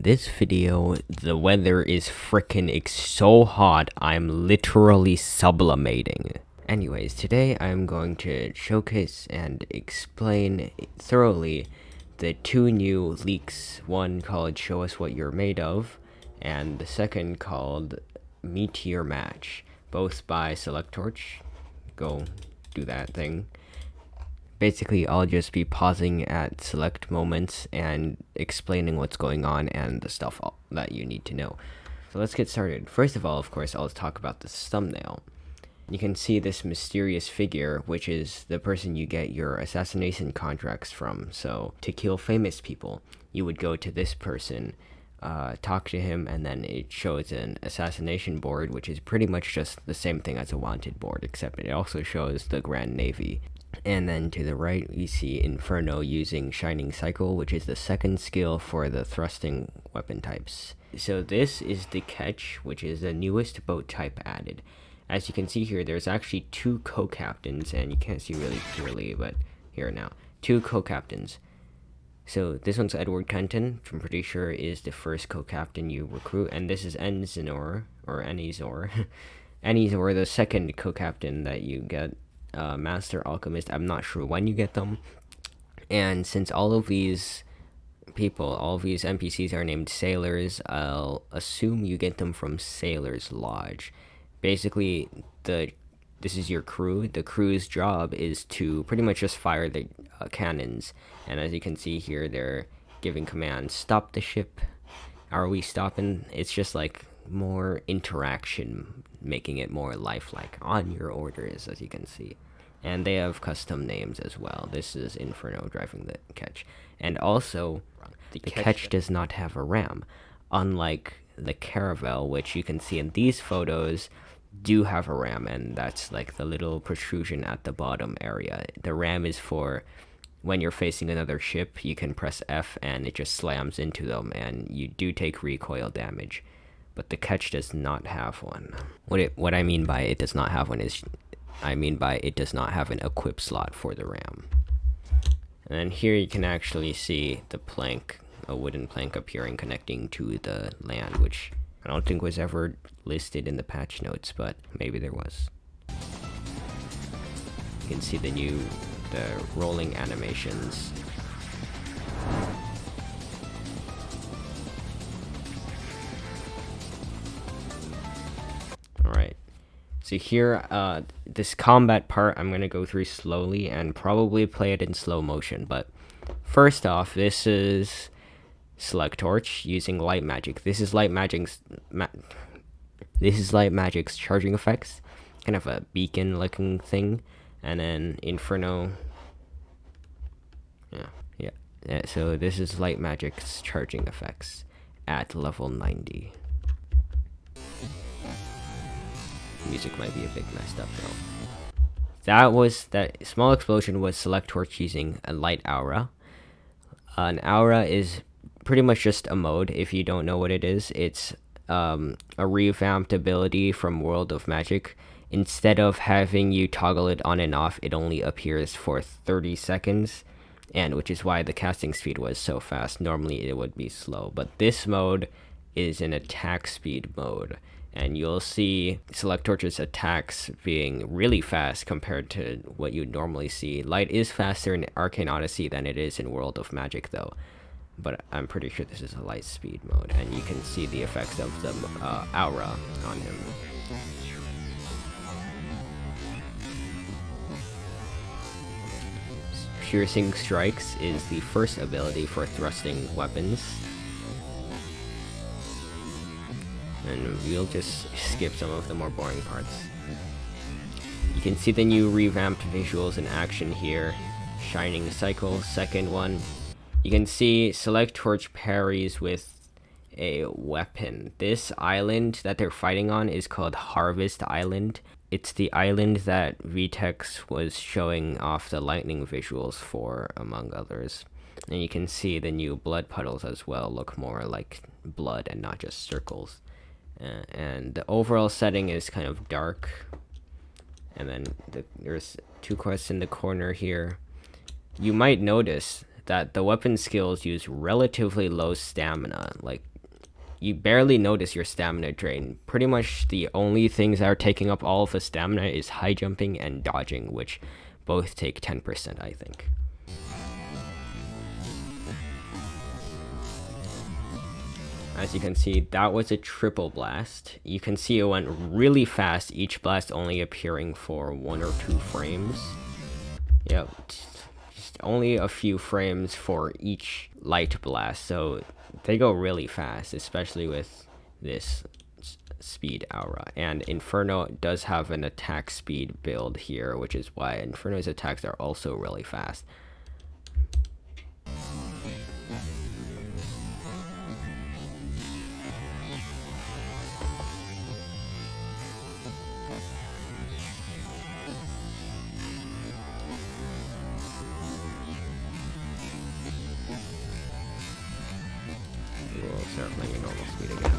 this video, the weather is frickin' so hot, I'm literally sublimating. Anyways, today I'm going to showcase and explain thoroughly the two new leaks, one called Show Us What You're Made Of, and the second called Meteor Match, both by Selectorch. Go do that thing. Basically, I'll just be pausing at select moments and explaining what's going on and the stuff that you need to know. So let's get started. First of all, of course, I'll talk about this thumbnail. You can see this mysterious figure, which is the person you get your assassination contracts from. So to kill famous people, you would go to this person, talk to him, and then it shows an assassination board, which is pretty much just the same thing as a wanted board, except it also shows the Grand Navy. And then to the right, we see Inferno using Shining Cycle, which is the second skill for the thrusting weapon types. So this is the Catch, which is the newest boat type added. As you can see here, there's actually two co-captains, and you can't see really clearly, but here now. Two co-captains. So this one's Edward Kenton, which I'm pretty sure is the first co-captain you recruit, and this is Enzor, or Enizor. Enizor, the second co-captain that you get. Master Alchemist, I'm not sure when you get them. And since all of these people, all of these NPCs are named sailors, I'll assume you get them from Sailor's Lodge. Basically, this is your crew. The crew's job is to pretty much just fire the cannons. And as you can see here, they're giving commands. Stop the ship. Are we stopping? It's just like more interaction, making it more lifelike on your orders, as you can see. And they have custom names as well. This is Inferno driving the Catch. And also, the Catch does not have a ram, unlike the Caravel, which you can see in these photos do have a ram, and that's like the little protrusion at the bottom area. The ram is for when you're facing another ship, you can press F and it just slams into them, and you do take recoil damage. But the Catch does not have one. What I mean by it does not have one is, I mean by it does not have an equip slot for the ram. And then here you can actually see the plank, a wooden plank appearing connecting to the land, which I don't think was ever listed in the patch notes, but maybe there was. You can see the rolling animations. Alright, so here, this combat part I'm going to go through slowly and probably play it in slow motion, but first off, this is Selectorch using light magic. This is light magic's charging effects, kind of a beacon looking thing, and then Inferno. Yeah, so this is light magic's charging effects at level 90. Music might be a bit messed up though. That small explosion was Selectorch using a light aura. An aura is pretty much just a mode. If you don't know what it is, it's a revamped ability from World of Magic. Instead of having you toggle it on and off, it only appears for 30 seconds, and which is why the casting speed was so fast. Normally it would be slow, but this mode is an attack speed mode, and you'll see Selectorch's attacks being really fast compared to what you'd normally see. Light is faster in Arcane Odyssey than it is in World of Magic though, but I'm pretty sure this is a light speed mode, and you can see the effects of the aura on him. Piercing Strikes is the first ability for thrusting weapons. And we'll just skip some of the more boring parts. You can see the new revamped visuals in action here. Shining Cycle, second one. You can see Selectorch parries with a weapon. This island that they're fighting on is called Harvest Island. It's the island that Vtex was showing off the lightning visuals for, among others. And you can see the new blood puddles as well look more like blood and not just circles. And the overall setting is kind of dark. And then there's two quests in the corner here. You might notice that the weapon skills use relatively low stamina. Like you barely notice your stamina drain. Pretty much the only things that are taking up all of the stamina is high jumping and dodging, which both take 10%, I think. As you can see, that was a triple blast. You can see it went really fast, each blast only appearing for 1 or 2 frames. Yep, just only a few frames for each light blast, so they go really fast, especially with this speed aura. And Inferno does have an attack speed build here, which is why Inferno's attacks are also really fast. We'll start playing at normal speed again.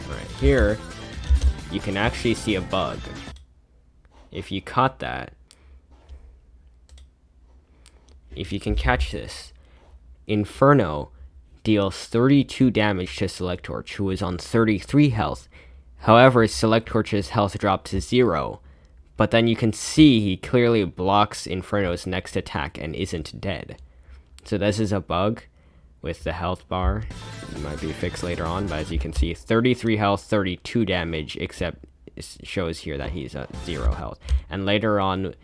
Right here, you can actually see a bug. If you caught that, if you can catch this, Inferno deals 32 damage to Selectorch, who is on 33 health. However, Selectorch's health dropped to 0. But then you can see he clearly blocks Inferno's next attack and isn't dead. So this is a bug with the health bar. It might be fixed later on, but as you can see, 33 health, 32 damage, except it shows here that he's at 0 health. And later on,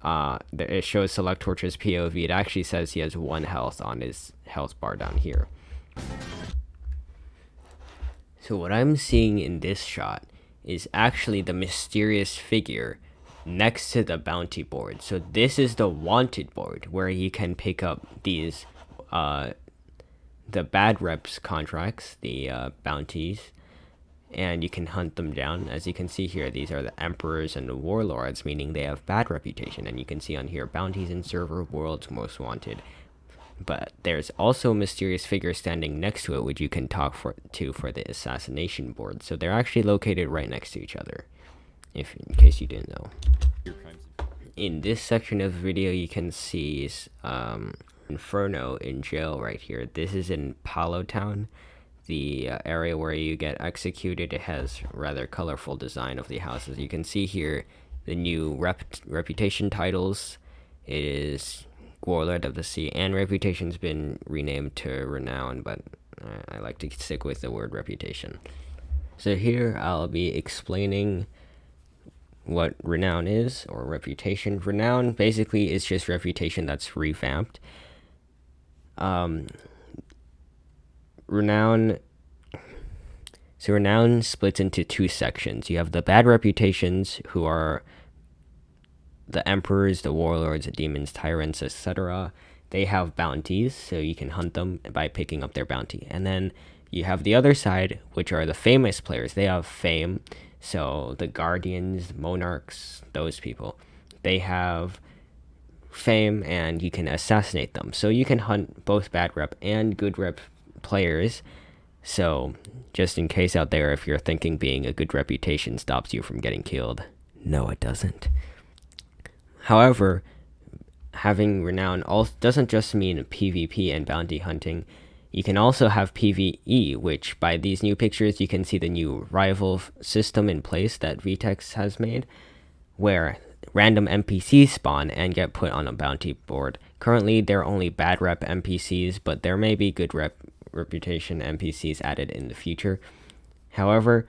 it shows Selectorch's POV. It actually says he has 1 health on his health bar down here. So what I'm seeing in this shot is actually the mysterious figure next to the bounty board. So this is the wanted board where you can pick up these the bad reps contracts, the bounties, and you can hunt them down. As you can see here, these are the emperors and the warlords, meaning they have bad reputation. And you can see on here, bounties in server, world's most wanted. But there's also a mysterious figure standing next to it, which you can talk to for the assassination board. So they're actually located right next to each other, in case you didn't know. In this section of the video, you can see Inferno in jail right here. This is in Palo Town, the area where you get executed. It has rather colorful design of the houses. You can see here the new reputation titles. It is Warlord of the Sea, and reputation's been renamed to Renown, but I like to stick with the word reputation. So here I'll be explaining what Renown is, or reputation. Renown basically is just reputation that's revamped. Renown splits into 2 sections. You have the bad reputations, who are the emperors, the warlords, the demons, tyrants, etc. They have bounties, so you can hunt them by picking up their bounty. And then you have the other side, which are the famous players. They have fame, so the guardians, monarchs, those people, they have fame, and you can assassinate them. So you can hunt both bad rep and good rep players. So just in case out there, if you're thinking being a good reputation stops you from getting killed, no, it doesn't. However, having Renown doesn't just mean PvP and bounty hunting. You can also have PvE, which by these new pictures you can see the new rival system in place that VTEX has made, where random NPCs spawn and get put on a bounty board. Currently, they're only bad rep NPCs, but there may be good reputation NPCs added in the future. However,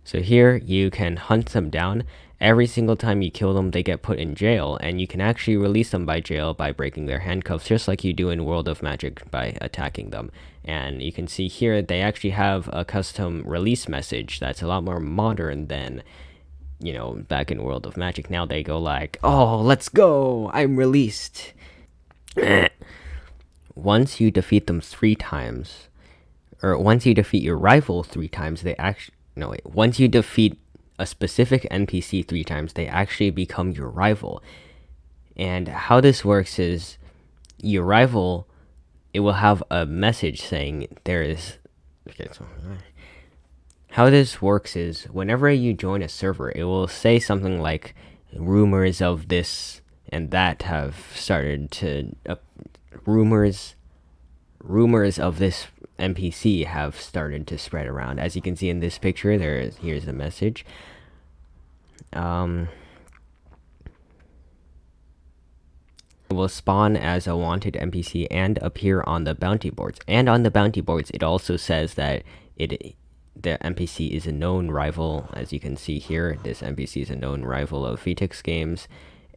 so here you can hunt them down. Every single time you kill them, they get put in jail, and you can actually release them by jail by breaking their handcuffs, just like you do in World of Magic by attacking them. And you can see here they actually have a custom release message that's a lot more modern than, you know, back in World of Magic. Now they go like, "Oh, let's go, I'm released." Once you defeat them 3 times, or once you defeat your rival 3 times, they actually, no wait, once you defeat a specific NPC 3 times, they actually become your rival. And how this works is your rival, it will have a message saying there is, okay, so how this works is whenever you join a server, it will say something like rumors of this and that have started to rumors of this NPC have started to spread around. As you can see in this picture, here's the message. It will spawn as a wanted NPC and appear on the bounty boards. And on the bounty boards, it also says that the NPC is a known rival. As you can see here, this NPC is a known rival of Vtix games,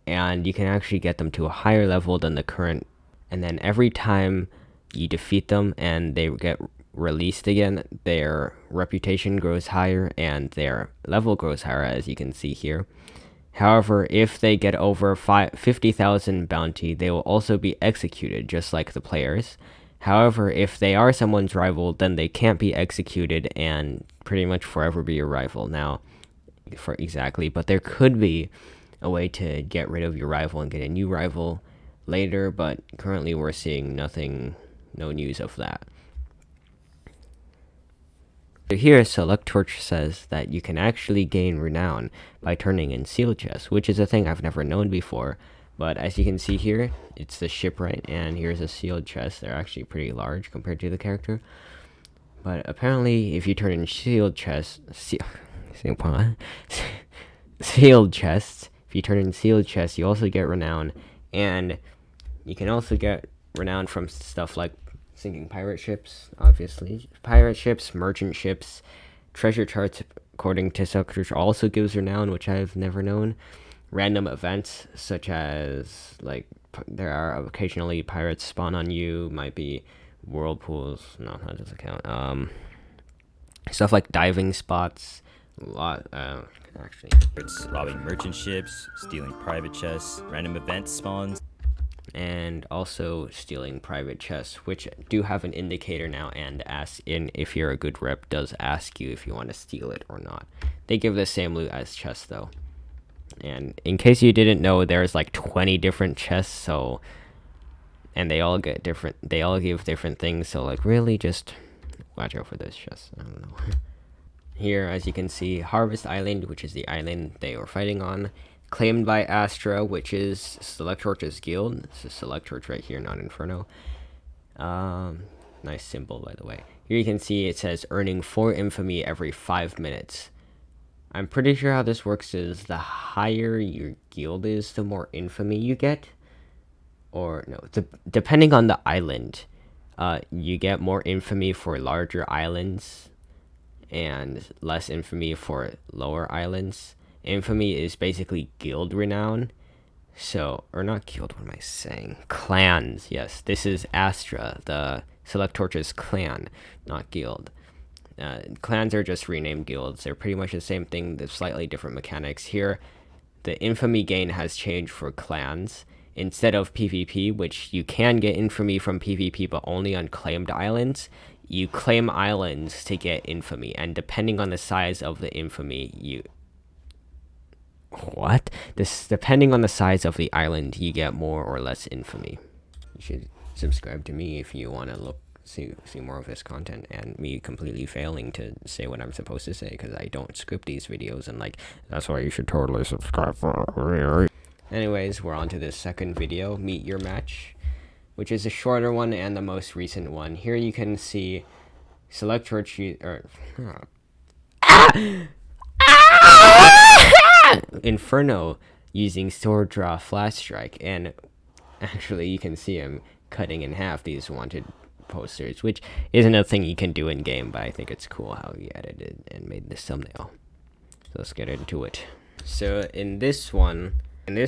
and you can actually get them to a higher level than the current. And then every time you defeat them and they get released again, their reputation grows higher and their level grows higher, as you can see here. However, if they get over 50,000 bounty, they will also be executed, just like the players. However, if they are someone's rival, then they can't be executed and pretty much forever be your rival. Now, but there could be a way to get rid of your rival and get a new rival later, but currently we're seeing no news of that. So here, Selectorch says that you can actually gain renown by turning in seal chests, which is a thing I've never known before. But as you can see here, it's the shipwright, and here's a sealed chest. They're actually pretty large compared to the character. But apparently, if you turn in sealed chests, sealed chests, if you turn in sealed chests, you also get renown, and you can also get renown from stuff like sinking pirate ships, obviously. Pirate ships, merchant ships, treasure charts, according to Selectorch, also gives renown, which I've never known. Random events, such as, like, there are occasionally pirates spawn on you, might be whirlpools, no, that doesn't count. Stuff like diving spots, actually. It's robbing merchant ships, stealing private chests, random event spawns, and also stealing private chests, which do have an indicator now, and if you're a good rep, does ask you if you want to steal it or not. They give the same loot as chests though. And in case you didn't know, there's like 20 different chests, and they all give different things, so like really just watch out for those chests. I don't know. Here, as you can see, Harvest Island, which is the island they were fighting on. Claimed by Astra, which is Selectorch's guild. This is Selectorch right here, not Inferno. Nice symbol, by the way. Here you can see it says earning 4 infamy every 5 minutes. I'm pretty sure how this works is the higher your guild is, the more infamy you get. Or no, depending on the island, you get more infamy for larger islands and less infamy for lower islands. Infamy is basically guild renown. So, or not guild, what am I saying? Clans, yes. This is Astra, the Selectorch's clan, not guild. Clans are just renamed guilds. They're pretty much the same thing, with slightly different mechanics. Here, the infamy gain has changed for clans. Instead of PvP, which you can get infamy from PvP, but only on claimed islands, you claim islands to get infamy. And depending on the size of the infamy, depending on the size of the island, you get more or less infamy. You should subscribe to me if you want to see more of this content, and me completely failing to say what I'm supposed to say, because I don't script these videos, and like, that's why you should totally subscribe. Anyways, we're on to the second video, Meet Your Match, which is a shorter one and the most recent one. Here you can see Selectorch, Inferno using sword draw flash strike, and actually you can see him cutting in half these wanted posters, which isn't a thing you can do in game, but I think it's cool how he edited and made this thumbnail. So let's get into it. So in this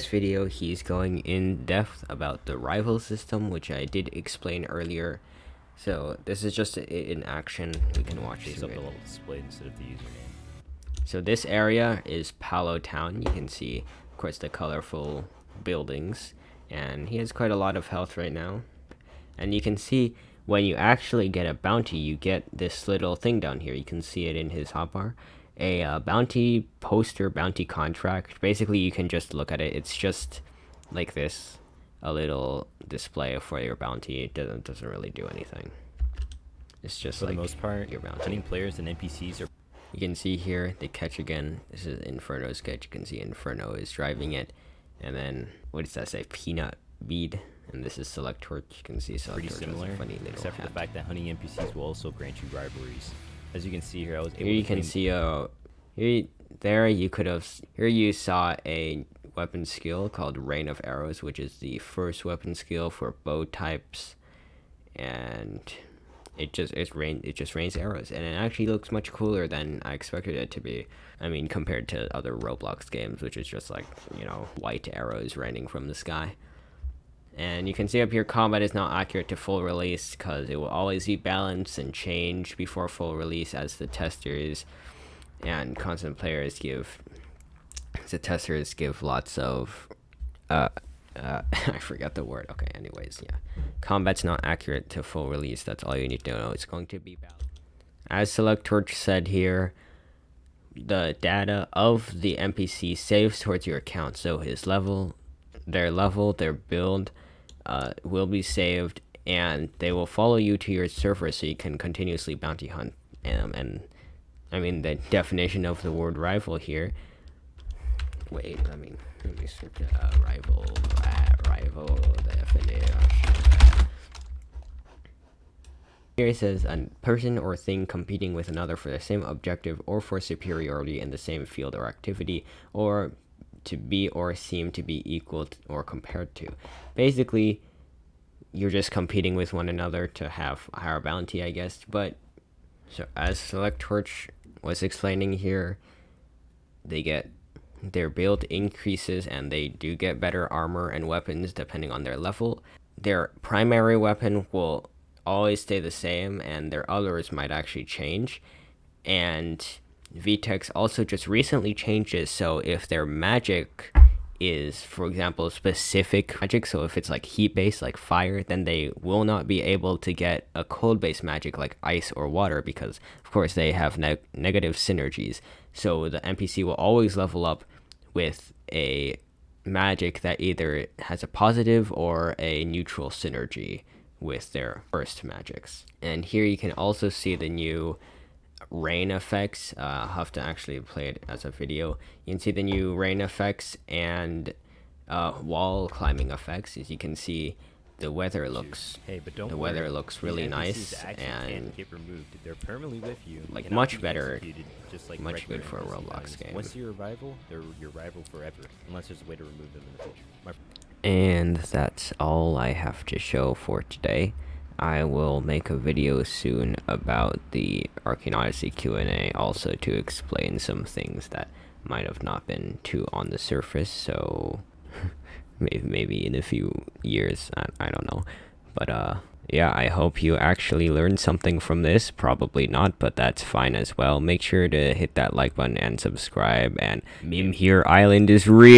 video, he's going in depth about the rival system, which I did explain earlier. So this is just in action. We can watch this. up the level display instead of the username. So this area is Palo Town. You can see, of course, the colorful buildings, and he has quite a lot of health right now. And you can see when you actually get a bounty, you get this little thing down here. You can see it in his hotbar. A bounty poster, bounty contract. Basically, you can just look at it. It's just like this, a little display for your bounty. It doesn't really do anything. It's just for like the most part, your bounty. hunting players and NPCs are. You can see here the catch again. This is Inferno's catch. You can see Inferno is driving it. And then, what does that say? Peanut bead. And this is Selectorch. You can see Selectorch Pretty similar, has a funny little except for the hat. fact that hunting NPCs will also grant you rivalries. As you can see here, I was able Here you to can see here you saw a weapon skill called Rain of Arrows, which is the first weapon skill for bow types, and it just rains arrows, and it actually looks much cooler than I expected it to be. I mean, compared to other Roblox games, which is just like, you know, white arrows raining from the sky. And you can see up here, combat is not accurate to full release because it will always be balanced and change before full release, as the testers and constant players give lots of I forgot the word. Okay, anyways, yeah, combat's not accurate to full release. That's all you need to know. It's going to be balanced. As Selectorch said here, the data of the NPC saves towards your account, so their build will be saved, and they will follow you to your server, so you can continuously bounty hunt. And I mean, the definition of the word rival here. Wait, let me search rival definition. Here it says a person or thing competing with another for the same objective or for superiority in the same field or activity, or to be or seem to be equal to, or compared to. Basically, you're just competing with one another to have a higher bounty, I guess. But so as Selectorch was explaining here, their build increases and they do get better armor and weapons depending on their level. Their primary weapon will always stay the same, and their others might actually change. And VTEX also just recently changes, so if their magic is, for example, specific magic, so if it's like heat based like fire, then they will not be able to get a cold based magic like ice or water, because of course they have negative synergies. So the NPC will always level up with a magic that either has a positive or a neutral synergy with their first magics. And here you can also see the new rain effects. I'll have to actually play it as a video. You can see the new rain effects and wall climbing effects. As you can see, the weather looks really nice and get removed. They're permanently with you. like much better, just like much good for a regular Roblox NPCs. game. Once you're a rival, they're your rival forever, unless there's a way to remove them in the future. And that's all I have to show for today. I will make a video soon about the Arcane Odyssey Q&A, also to explain some things that might have not been too on the surface, so maybe in a few years, I don't know. But yeah, I hope you actually learned something from this. Probably not, but that's fine as well. Make sure to hit that like button and subscribe, and Meme Here Island is real.